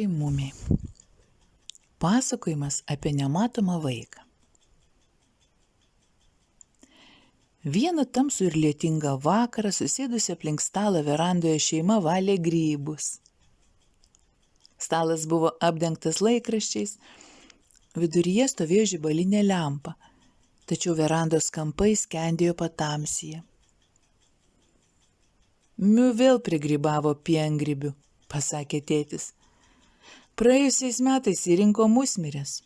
Mumiai. Pasakojimas apie nematomą vaiką. Vieną tamsų ir lietingą vakarą susėdusi aplink stalą verandoje šeima valė grybus. Stalas buvo apdengtas laikraščiais, viduryje stovėjo žibalinė lempa, tačiau verandos kampai skendėjo patamsyje. Miu vėl prigrybavo piengrybių, pasakė tėtis. Praėjusiais metais įrinko musmirės.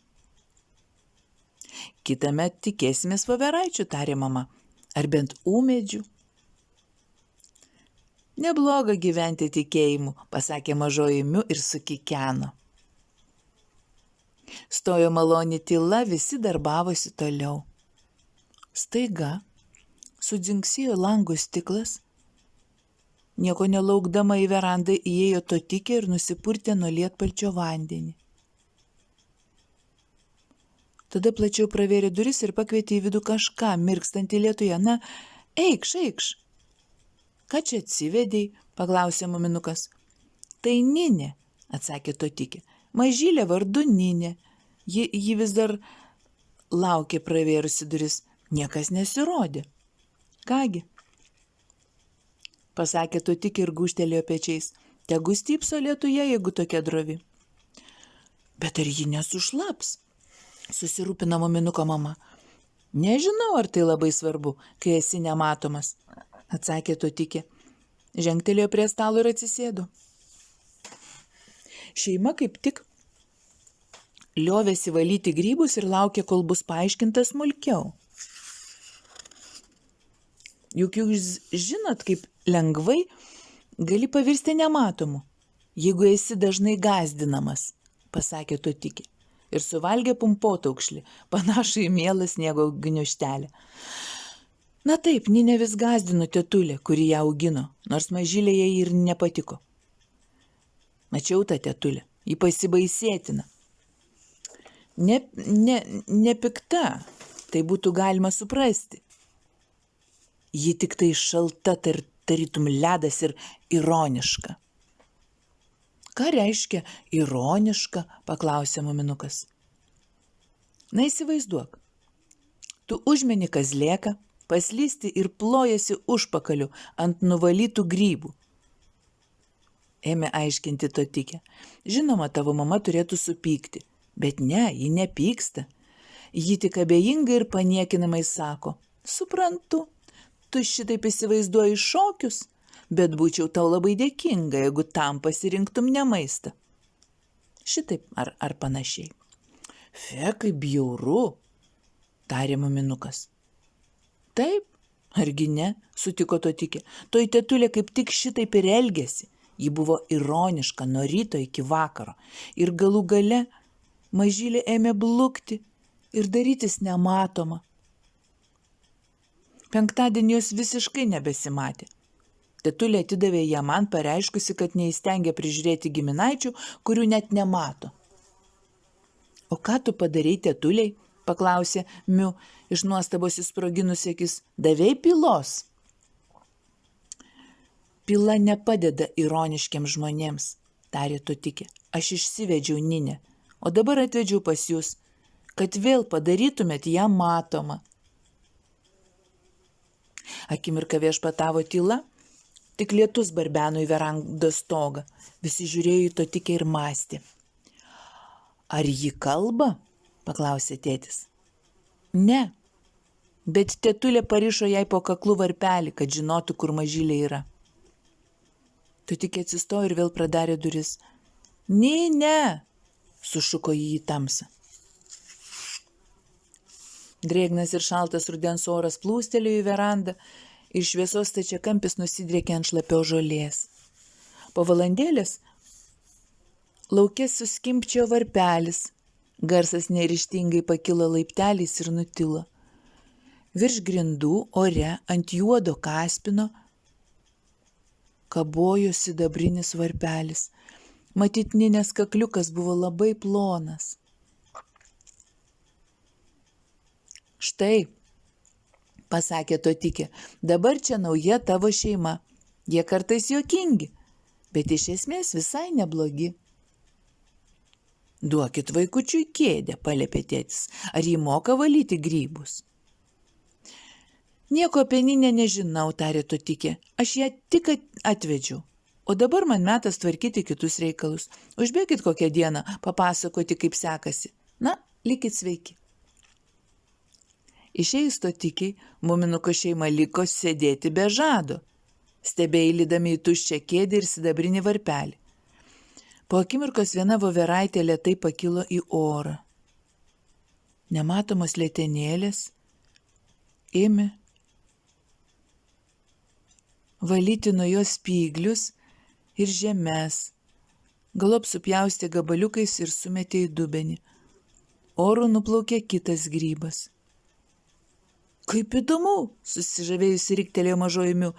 Kitąmet tikėsimės voveraičių, tarė mama, ar bent ūmėdžių. Nebloga gyventi tikėjimu, pasakė mažoji Miu ir sukikeno. Stojo maloni tyla, visi darbavosi toliau. Staiga sudzingsėjo lango stiklas. Nieko nelaukdama į verandą įėjo Totikė ir nusipurtė nuo lietpalčio vandenį. Tada plačiau pravėrė duris ir pakvietė į vidų kažką, mirkstantį lietuje. Na, eikš. Ką čia atsivedei, paklausė muminukas. Tai Ninė, atsakė Totikė. Mažylė vardu Ninė. Ji vis dar laukė pravėrusi duris. Niekas nesirodė. Kągi, pasakė Totikė ir gūžtelėjo pečiais. Tegu stypso lietuje, jeigu tokia drovi. Bet ar ji nesušlaps? Susirūpino muminuko mama. Nežinau, ar tai labai svarbu, kai esi nematomas, atsakė Totikė. Žengtelėjo prie stalo ir atsisėdo. Šeima kaip tik liovėsi valyti grybus ir laukė, kol bus paaiškinta smulkiau. Juk jūs žinot, kaip lengvai gali pavirsti nematomu, jeigu esi dažnai gąsdinamas, pasakė Totikė ir suvalgė pumpotaukšlį, panašų į mielą sniego gniužtelę. Na taip, Ninė vis gąsdino tetulę, kuri ją augino, nors mažylė jai ir nepatiko. Mačiau tą tetulę, ji pasibaisėtina. Ne pikta, tai būtų galima suprasti. Ji tik tai šalta, tarytum ledas ir ironiška. Ką reiškia ironiška, paklausė muminukas. Na įsivaizduok, tu užmeni kazlėką, paslysti ir plojasi užpakaliu ant nuvalytų grybų. Ėmė aiškinti Totikė. Žinoma, tavo mama turėtų supykti, bet ne, ji nepyksta. Ji tik abejingai ir paniekinamai sako, suprantu, tu šitaip įsivaizduoji šokius, bet būčiau tau labai dėkinga, jeigu tam pasirinktum ne maistą. Šitaip ar panašiai. Fe, kaip bjauru, tarė muminukas. Taip, argi ne, sutiko Totikė. Toj tetulė kaip tik šitaip ir elgėsi. Ji buvo ironiška nuo ryto iki vakaro. Ir galų gale mažylė ėmė blukti ir darytis nematoma. Penktadienį jos visiškai nebesimatė. Tetulė atidavė ją man, pareiškusi, kad neįstengia prižiūrėti giminaičių, kurių net nemato. O ką tu padarei tetuliai? Paklausė Miu, iš nuostabos įsproginusi akis. Davei pilos? Pila nepadeda ironiškiams žmonėms, tarė Totikė. Aš išsivedžiau Ninę, o dabar atvedžiau pas jūs, kad vėl padarytumėt ją matomą. Akimirką viešpatavo tyla, tik lietus barbeno į verandos stogą. Visi žiūrėjo į Totikę ir mąstė. Ar ji kalba? Paklausė tėtis. Ne, bet tetulė parišo jai po kaklu varpelį, kad žinotų, kur mažylė yra. Totikė atsistojo ir vėl pradarė duris. Ne, sušuko jį į tamsą. Drėgnas ir šaltas rudens oras plūstelėjo į verandą ir šviesos stačiakampis nusidriekė ant šlapios žolės. Po valandėlės lauke suskimbčiojo varpelis, garsas neryžtingai pakilo laipteliais ir nutilo. Virš grindų ore ant juodo kaspino kabojo sidabrinis varpelis. Matyt, Ninės kakliukas buvo labai plonas. Štai, pasakė Totikė, dabar čia nauja tavo šeima. Jie kartais juokingi, bet iš esmės visai neblogi. Duokit vaikučiui kėdę, paliepė tėtis. Ar jį moka valyti grybus? Nieko apie Ninę nežinau, tarė Totikė. Aš ją tik atvedžiau. O dabar man metas tvarkyti kitus reikalus. Užbėkit kokią dieną, papasakoti, kaip sekasi. Na, likit sveiki. Išėjus Totikiai, Muminuko šeima liko sėdėti be žado, stebėjlydami į tuščią kėdę ir sidabrinį varpelį. Po akimirkos viena voveraitė lėtai pakilo į orą. Nematomos letenėlės ėmė valyti nuo jos spyglius ir žemes, galop supjaustė gabaliukais ir sumetė į dubenį. Oru nuplaukė kitas grybas. Kaip įdomu, susižavėjusi riktelėjo mažoji Miu.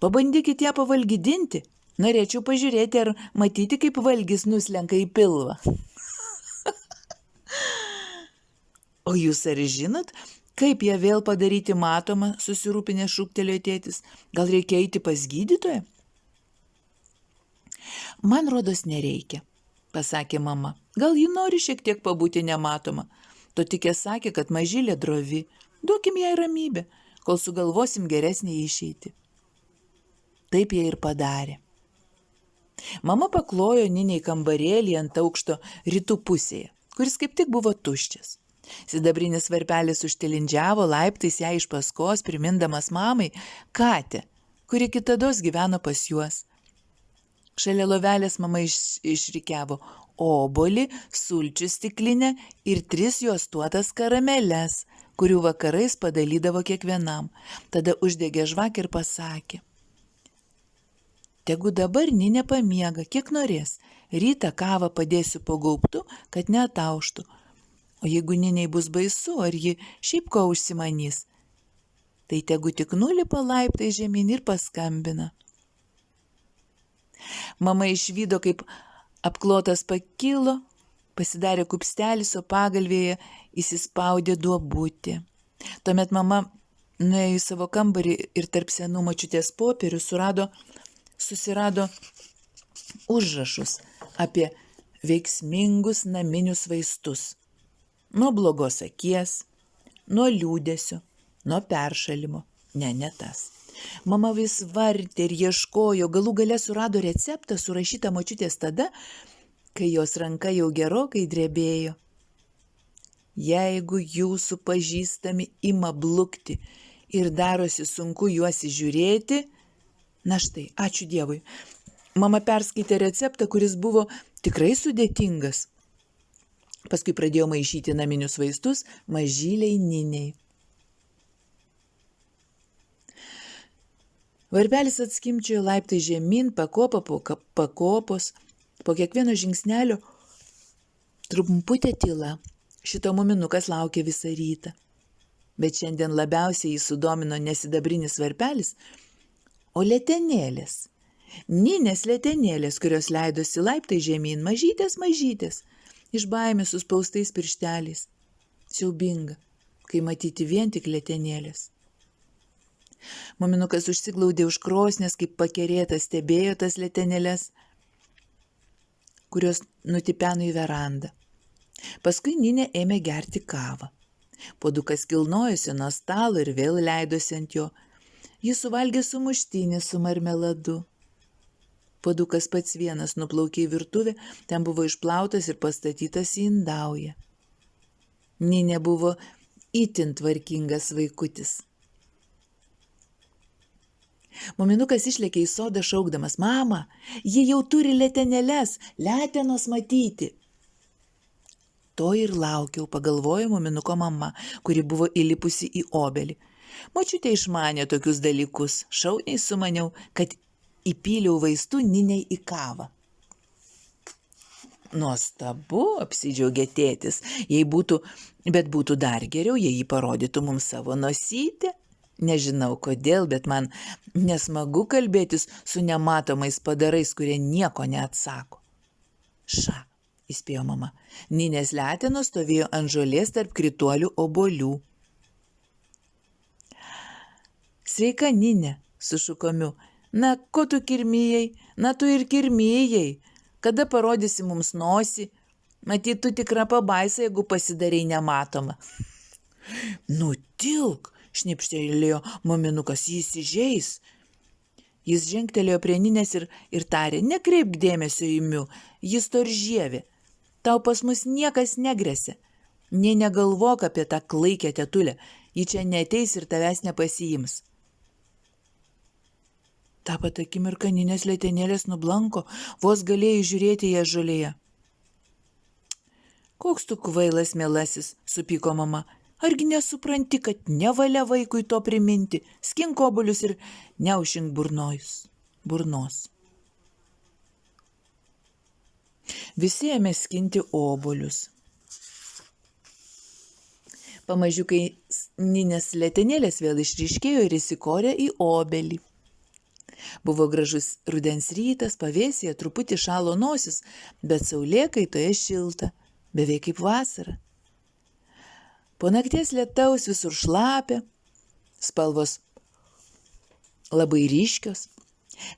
Pabandykit ją pavalgydinti. Norėčiau pažiūrėti, ar matyti, kaip valgis nuslenka į pilvą. O jūs ar žinot, kaip ją vėl padaryti matomą, susirūpinę šūktelėjo tėtis. Gal reikia eiti pas gydytoją? Man rodos nereikia, pasakė mama. Gal ji nori šiek tiek pabūti nematoma. Totikė sakė, kad mažylė drovi. Duokim jai ramybę, kol sugalvosim geresnį išeitį. Taip jie ir padarė. Mama paklojo Ninei kambarėlį ant aukšto rytų pusėje, kuris kaip tik buvo tuščias. Sidabrinis varpelis užtilindžiavo laiptais ją iš paskos, primindamas mamai katę, kuri kitados gyveno pas juos. Šalia lovelės mama išrikiavo obuolį, sulčių stiklinę ir 3 juostuotas karameles, kurių vakarais padalydavo kiekvienam. Tada uždegė žvakę ir pasakė: Tegu dabar Ninė pamiega, kiek norės. Rytą kavą padėsiu po gaubtu, kad neatauštų. O jeigu Ninei bus baisu, ar ji šiaip ko užsimanys, tai tegu tik nulipa laiptai žemyn ir paskambina. Mama išvydo, kaip apklotas pakilo, pasidarė kupstelis, o pagalvėje įsispaudė duobutė. Tuomet mama nuėjo į savo kambarį ir tarp senų močiutės popierių susirado užrašus apie veiksmingus naminius vaistus. Nuo blogos akies, nuo liūdesio, nuo peršalimo. Ne tas. Mama vis vartė ir ieškojo, galų gale surado receptą surašytą močiutės tada, kai jos ranka jau gerokai drebėjo. Jeigu jūsų pažįstami ima blukti ir darosi sunku juos įžiūrėti, na štai, ačiū Dievui. Mama perskaitė receptą, kuris buvo tikrai sudėtingas. Paskui pradėjo maišyti naminius vaistus mažyliai Ninei. Varpelis atskimčiojo laiptai žemyn, pakopą po pakopos. Po kiekvieno žingsnelio trumputė tyla. Šito Muminukas laukė visą rytą. Bet šiandien labiausiai jį sudomino nesidabrinis varpelis, o letenėlės. Ninės letenėlės, kurios leidosi laiptai žemyn, mažytės, iš baimės suspaustais piršteliais. Siaubinga, kai matyti vien tik letenėlės. Muminukas užsiglaudė už krosnės, kaip pakerėtas stebėjo tas letenėles, kurios nutipeno į verandą. Paskui Ninė ėmė gerti kavą. Puodukas kilnojosi nuo stalo ir vėl leidosi ant jo. Jis suvalgė sumuštinį su marmeladu. Puodukas pats vienas nuplaukė į virtuvę, ten buvo išplautas ir pastatytas į indaują. Ninė buvo itin tvarkingas vaikutis. Muminukas išlėkė į sodą šaukdamas: Mama, ji jau turi letenėles, letenos matyti. To ir laukiau, pagalvojo Muminuko mama, kuri buvo įlipusi į obelį. Močiutė išmanė tokius dalykus, šauniai sumaniau, kad įpyliau vaistų Ninei į kavą. Nuostabu, apsidžiaugė tėtis, bet būtų dar geriau, jei jį parodytų mums savo nosytę. Nežinau kodėl, bet man nesmagu kalbėtis su nematomais padarais, kurie nieko neatsako. Ša, įspėjo mama. Ninės letenos stovėjo ant žolės tarp krituolių obuolių. Sveika, Ninė, sušuko Miu. Na, ko tu kirmijai? Na, tu ir kirmijai. Kada parodysi mums nosį? Matyt, tu tikra pabaisa, jeigu pasidarai nematoma. Nutilk, šnipštelėjo muminukas, jis įžeis. Jis žengtelėjo prie Ninės ir tarė, nekreipk dėmesio į Miu, jis toržievė. Tau pas mus niekas negresia. Nė negalvok apie tą klaikę tetulę, ji čia neateis ir tavęs nepasiims. Ta pat akimirką Ninės letenėlės nublanko, vos galėjai žiūrėti ją žolėje. Koks tu kvailas, mielasis, supyko mama. Argi nesupranti, kad nevalia vaikui to priminti, skink obuolius ir neužink burnos. Visi ėmė skinti obuolius. Pamažiukai Ninės letenėlės vėl išryškėjo ir įsikorė į obelį. Buvo gražus rudens rytas, pavėsyje truputį šalo nosis, bet saulėkaitoje šilta, beveik kaip vasara. Po nakties lietaus visur šlapia, spalvos labai ryškios.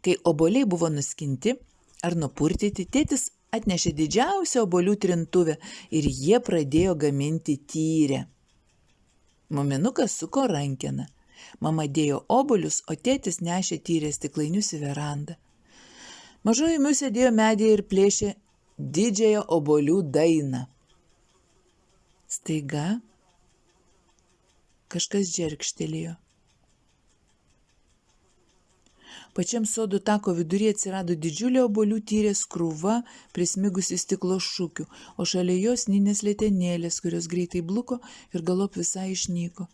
Kai obuoliai buvo nuskinti ar nupurtyti, tėtis atnešė didžiausią obuolių trintuvę ir jie pradėjo gaminti tyrę. Muminukas suko rankeną. Mama dėjo obuolius, o tėtis nešė tyrę stiklainius į verandą. Mažoji Miu sėdėjo medyje ir plėšė didžiąją obuolių dainą. Staiga kažkas džergštelėjo. Pačiam sodų tako viduryje atsirado didžiulė obuolių tyrės krūva, prismigusi stiklo šukių, o šalia jos Ninės letenėlės, kurios greitai bluko ir galop visai išnyko.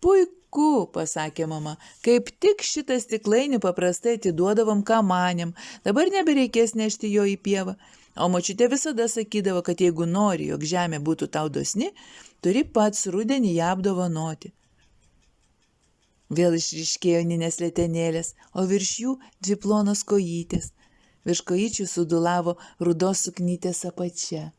Puiku, pasakė mama, kaip tik šitą stiklainį paprastai atiduodavom kamanėm, dabar nebereikės nešti jo į pievą. O močiutė visada sakydavo, kad jeigu nori, jog žemė būtų tau dosni, turi pats rudenį ją apdovanoti. Vėl išryškėjo Ninės letenėlės, o virš jų 2 plonos kojytės. Virš kojyčių sudulavo rudos suknytės apačia.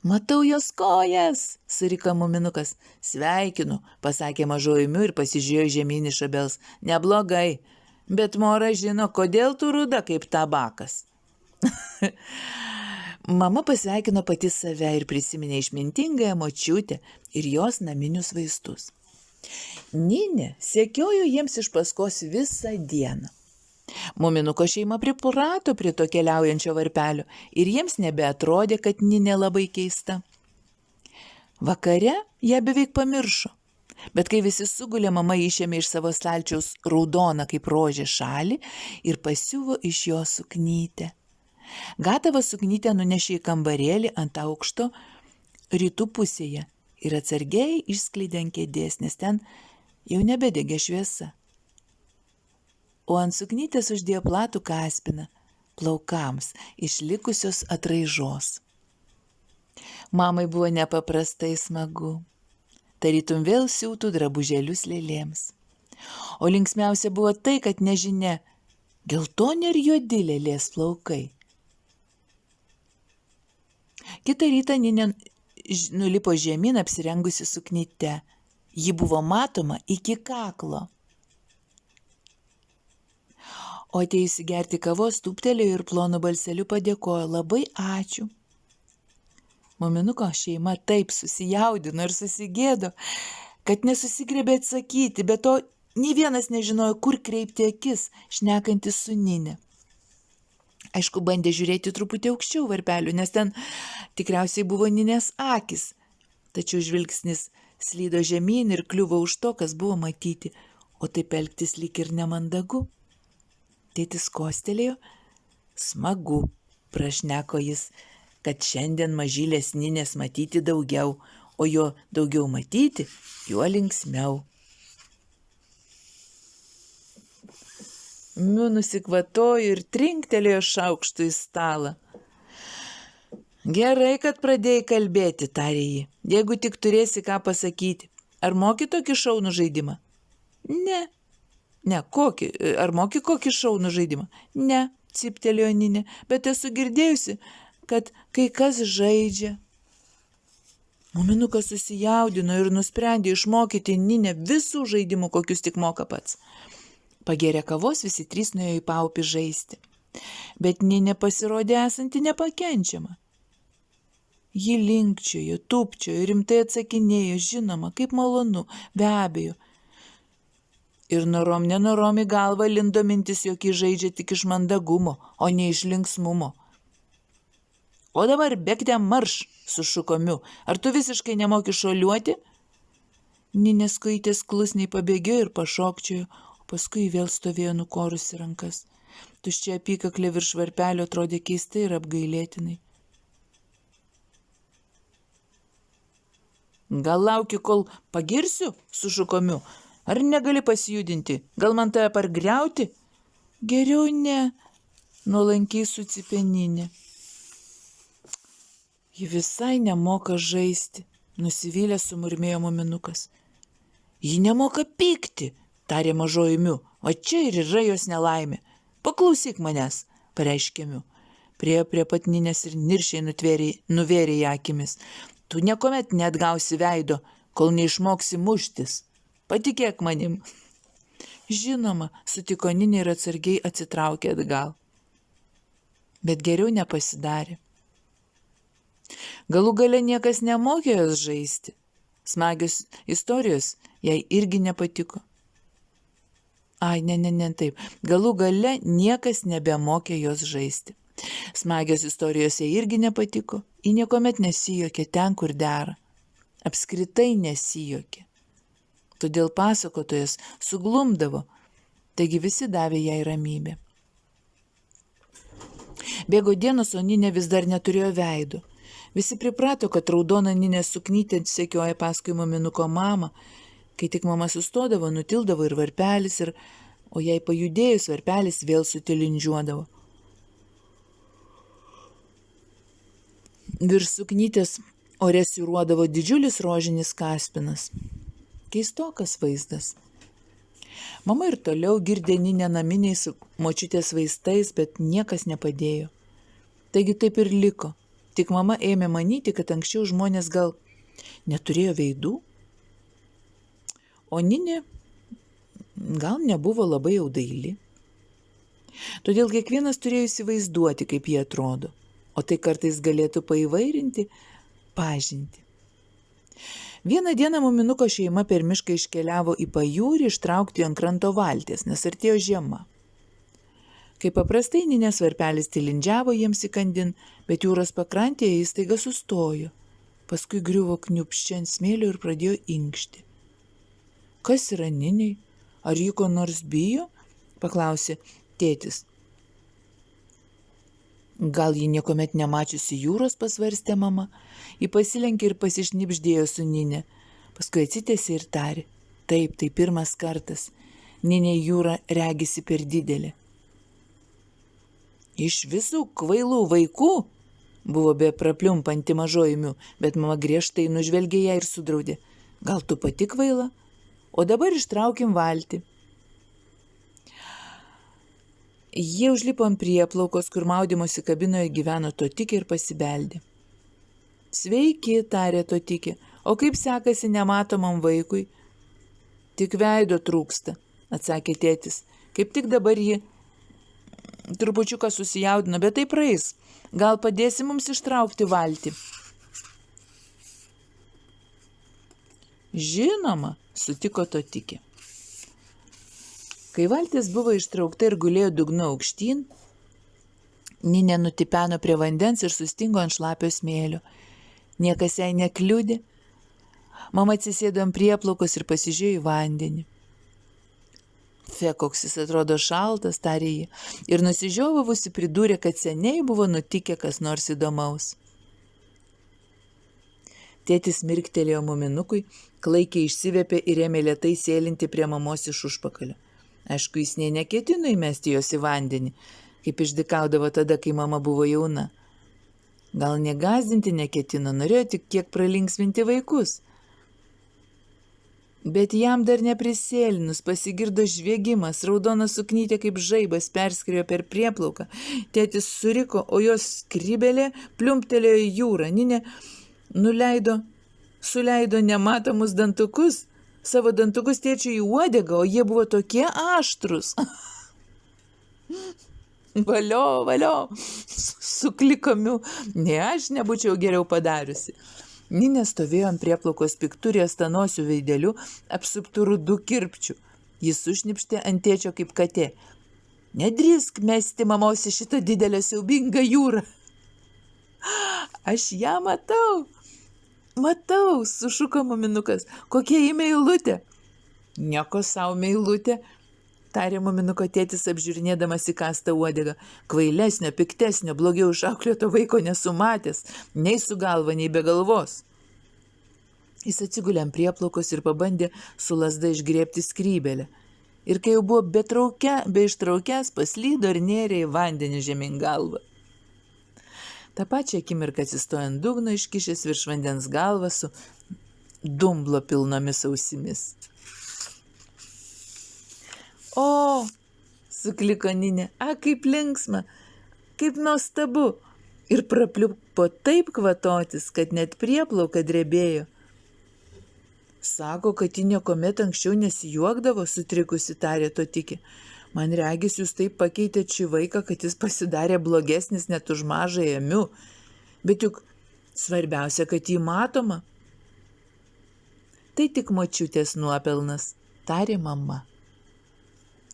Matau jos kojas, suriko muminukas. Sveikinu, pasakė mažoji Miu ir pasižiūrėjo žemyn iš obels. Neblogai. Bet Mora žino, kodėl tu ruda kaip tabakas. Mama pasveikino pati save ir prisiminė išmintingąją močiutę ir jos naminius vaistus. Ninė sekiojo jiems iš paskos visą dieną. Muminuko šeima priprato prie to keliaujančio varpelio ir jiems nebeatrodė, kad Ninė labai keista. Vakare ją beveik pamiršo. Bet kai visi sugulė, mama išėmė iš savo stalčiaus raudoną kaip rožė šalį ir pasiuvo iš jo suknytę. Gatavą suknytę nunešė į kambarėlį ant aukšto rytų pusėje ir atsargiai išskleidė ant kėdės, nes ten jau nebedegė šviesa. O ant suknytės uždėjo platų kaspiną plaukams išlikusios atraižos. Mamai buvo nepaprastai smagu. Tarytum vėl siūtų drabužėlius lėlėms. O linksmiausia buvo tai, kad nežinia, geltoni ir juodi lėlės plaukai. Kitą rytą Ninė nulipo žemyn apsirengusi suknyte. Ji buvo matoma iki kaklo. O atėjusi gerti kavos, tūptelėjo ir plonu balseliu padėkojo. Labai ačiū. Muminuko šeima taip susijaudino ir susigėdo, kad nesusigriebė atsakyti, bet to nė vienas nežinojo, kur kreipti akis, šnekantis su Ninė. Aišku, bandė žiūrėti truputį aukščiau varpelių, nes ten tikriausiai buvo Ninės akis. Tačiau žvilgsnis slydo žemyn ir kliuvo už to, kas buvo matyti, o taip elgtis lyg ir nemandagu. Tėtis kostelėjo. Smagu, prašneko jis, kad šiandien mažylės Ninės matyti daugiau, o jo daugiau matyti, juo linksmiau. Miu nusikvatojo ir trinktelėjo šaukštu į stalą. Gerai, kad pradėjai kalbėti, tarė ji, jeigu tik turėsi ką pasakyti. Ar moki tokį šaunų žaidimą? Ne, kokį, ar moki kokį šaunų žaidimą? Ne, cyptelėjo Ninė, bet esu girdėjusi, kad kai kas žaidžia. Muminukas susijaudino ir nusprendė išmokyti Ninę visų žaidimų, kokius tik moka pats. Pagėrė kavos, visi 3 nuėjo į paupį žaisti. bet Ninė pasirodė esanti nepakenčiama. Ji linkčiojo, tūpčiojo, rimtai atsakinėjo, žinoma, kaip malonu, be abejo. Ir norom nenorom į galvą lindo mintis, jog jį žaidžia tik iš mandagumo, o ne iš linksmumo. O dabar bėgte marš, sušuko Miu, ar tu visiškai nemoki šuoliuoti? Ninės kojytės klusniai pabėgėjo ir pašokčiojo, o paskui vėl stovėjo nukorusi rankas. Tuščia apykaklė virš varpelio atrodė keistai ir apgailėtinai. Gal lauki, kol pagirsiu, sušuko Miu, ar negali pasijudinti, gal man tave pargriauti? Geriau ne, nuolankiai sucypė Ninė. Ji visai nemoka žaisti, nusivylė sumurmėjo muminukas. Ji nemoka pykti, tarė mažoji Miu, o čia ir yra jos nelaimė. Paklausyk manęs, pareiškė Miu. Priėjo prie pat Ninės ir niršiai nuvėrė ją akimis. Tu niekuomet neatgausi veido, kol neišmoksi muštis. Patikėk manim. Žinoma, sutiko Ninė ir atsargiai atsitraukė atgal. Bet geriau nepasidarė. Galų gale niekas nemokė jos žaisti. Smagios istorijos jai irgi nepatiko. Taip. Galų gale niekas nebemokė jos žaisti. Smagios istorijos jai irgi nepatiko. Ji niekuomet nesijokė ten, kur dera. Apskritai nesijokė. Todėl pasakotojas suglumdavo, taigi visi davė jai ramybę. Bėgo dienos, o Ninė vis dar neturėjo veido. Visi priprato, kad raudona Ninės suknytė sekioja paskui muminuko mamą. Kai tik mama sustodavo, nutildavo ir varpelis, o jai pajudėjus varpelis vėl sutilindžiuodavo. Virš suknytės ore siūruodavo didžiulis rožinis kaspinas. Keistokas vaizdas. Mama ir toliau girdė Ninę naminiais močiutės vaistais, bet niekas nepadėjo. Taigi taip ir liko. Tik mama ėmė manyti, kad anksčiau žmonės gal neturėjo veidų, o Ninė gal nebuvo labai jau daili. Todėl kiekvienas turėjo įsivaizduoti, kaip jie atrodo, o tai kartais galėtų paįvairinti pažintį. Vieną dieną muminuko šeima per mišką iškeliavo į pajūrį ištraukti ant kranto valties, nes artėjo žiema. Kaip paprastai Ninės varpelis tilindžiavo jiems įkandin, bet jūros pakrantėje jis staiga sustojo. Paskui griuvo kniupščia ant smėlio ir pradėjo inkšti. Kas yra Ninei? Ar ji ko nors bijo? Paklausė tėtis. Gal ji niekuomet nemačiusi jūros, pasvarstė mama. Ji pasilenkė ir pasišnibždėjo su Ninė. Paskui atsitiesė ir tarė. Taip, tai pirmas kartas. Ninė jūra regisi per didelė. Iš visų kvailų vaikų, buvo be prapliumpanti mažoji Miu, bet mama griežtai nužvelgė ją ir sudraudė. Gal tu pati kvaila? O dabar ištraukim valtį. Jie užlipo ant prieplaukos, kur maudymosi kabinoje gyveno Totikė ir pasibeldė. Sveiki, tarė Totikė, o kaip sekasi nematomam vaikui? Tik veido trūksta, atsakė tėtis. Kaip tik dabar ji trupučiuką susijaudino, bet tai praeis. Gal padėsi mums ištraukti valtį? Žinoma, sutiko Totikė. Kai valtis buvo ištraukta ir gulėjo dugnu aukštyn, Ninė nutipeno prie vandens ir sustingo ant šlapio smėlio. Niekas jai nekliudė. Mama atsisėdo ant prieplaukos ir pasižiūrėjo į vandenį. Fe, koks jis atrodo šaltas, tarė ji, ir nusižiovavusi pridūrė, kad seniai buvo nutikę kas nors įdomaus. Tėtis mirktelėjo muminukui, klaikiai išsivėpė ir ėmė lėtai sėlinti prie mamos iš užpakalio. Aišku, jis nė neketino įmesti jos į vandenį, kaip išdikaudavo tada, kai mama buvo jauna. Gal negąsdinti neketino, norėjo tik kiek pralinksminti vaikus. Bet jam dar neprisėlinus pasigirdo žviegimas, raudona suknytė kaip žaibas perskriejo per prieplauką. Tėtis suriko, o jos skrybelė pliumptelėjo į jūrą. Ninė suleido nematomus dantukus, savo dantukus tėčiui į uodegą, o jie buvo tokie aštrus. Valio, suklikomiu, nei aš nebūčiau geriau padariusi. Ninė stovėjo ant prieplaukos piktų riestanosių veidelių, apsuptų rudų kirpčių. Jis sušnipštė ant tėčio kaip katė. Nedrįsk mesti mamos į šitą didelę siaubingą jūrą. Aš ją matau, sušuko muminukas. Kokia ji meilutė. Nieko savo meilutė, tarė muminuko tėtis apžiūrinėdamas įkastą uodegą. Kvailesnio, piktesnio, blogiau išauklėto vaiko nesumatęs, nei su galva, nei be galvos. Jis atsigulė ant prieplaukos ir pabandė su lazda išgrėbti skrybelę. Ir kai jau buvo be ištraukęs, paslydo ir nėrė į vandenį žemyn galvą. Ta pačia akimirką atsistojo ant dugno, iškišęs virš vandens galvą su dumblo pilnomis ausimis. O, sukliko Ninė, kaip linksma, kaip nuostabu. Ir prapliupo taip kvatotis, kad net prieplauka drebėjo. Sako, kad ji niekuomet anksčiau nesijuokdavo, sutrikusi tarė Totikė. Man regis, jūs taip pakeitėt šį vaiką, kad jis pasidarė blogesnis net už mažąją Miu. Bet juk svarbiausia, kad jį matoma. Tai tik močiutės nuopelnas, tarė mama.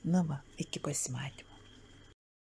Na va, iki pasimatymo.